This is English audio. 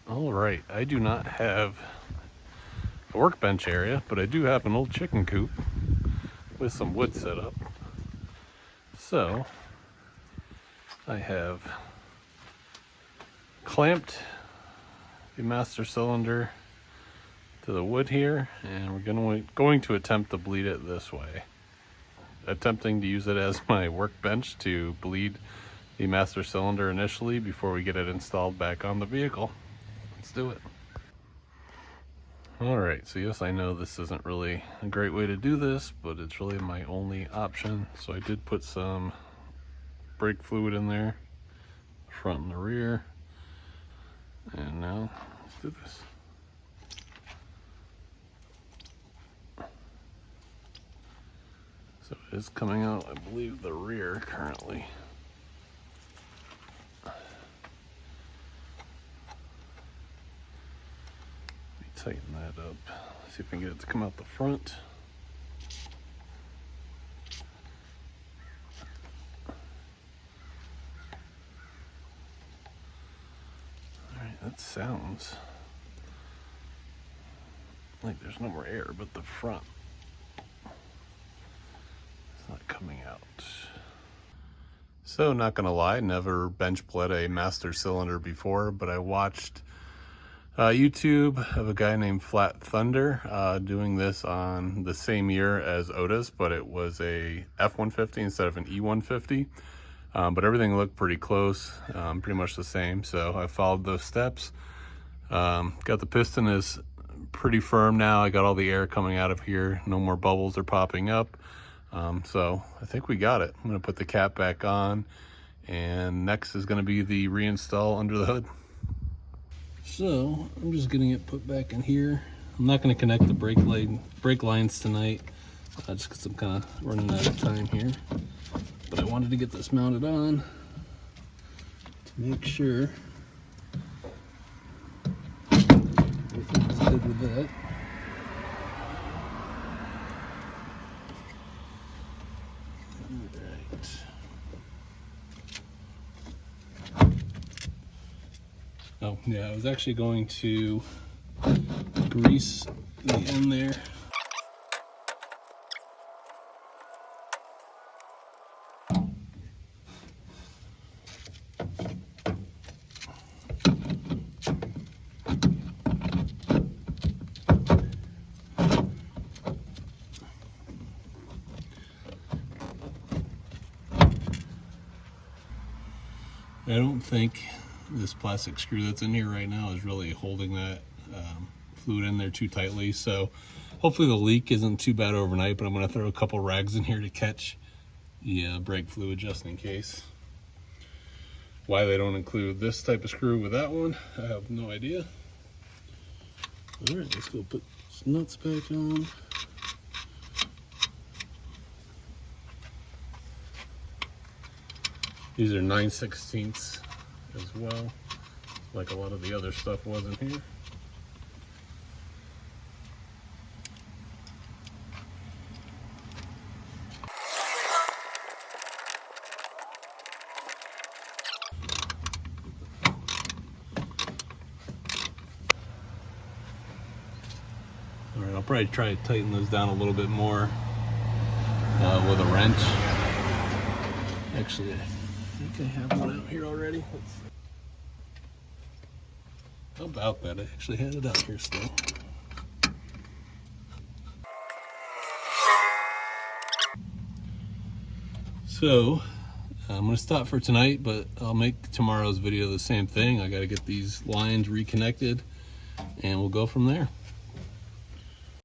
All right, I do not have a workbench area, but I do have an old chicken coop with some wood set up. So I have clamped the master cylinder to the wood here, and we're going to attempt to bleed it this way. Attempting to use it as my workbench to bleed the master cylinder initially before we get it installed back on the vehicle. Let's do it. All right, so yes, I know this isn't really a great way to do this, but it's really my only option. So I did put some brake fluid in there, front and the rear. And now let's do this. So it is coming out, I believe, the rear currently. Tighten that up. See if I can get it to come out the front. Alright, that sounds like there's no more air, but the front is not coming out. So, not gonna lie, never bench bled a master cylinder before, but I watched YouTube of a guy named Flat Thunder doing this on the same year as Otis, but it was a F-150 instead of an E-150. But everything looked pretty close, pretty much the same. So I followed those steps. Got the piston is pretty firm now. I got all the air coming out of here. No more bubbles are popping up. So I think we got it. I'm gonna put the cap back on, and next is gonna be the reinstall under the hood. So I'm just getting it put back in here. I'm not going to connect the brake lines tonight, just because I'm kind of running out of time here. But I wanted to get this mounted on to make sure everything's good with that. Oh yeah, I was actually going to grease the end there. I don't think this plastic screw that's in here right now is really holding that fluid in there too tightly. So hopefully the leak isn't too bad overnight, but I'm going to throw a couple rags in here to catch the brake fluid just in case. Why they don't include this type of screw with that one, I have no idea. All right, let's go put some nuts back on. These are 9/16 as well, like a lot of the other stuff was in here. All right, I'll probably try to tighten those down a little bit more with a wrench. Actually, I think I have one out here already. How about that? I actually had it out here still. So I'm going to stop for tonight, but I'll make tomorrow's video the same thing. I got to get these lines reconnected, and we'll go from there.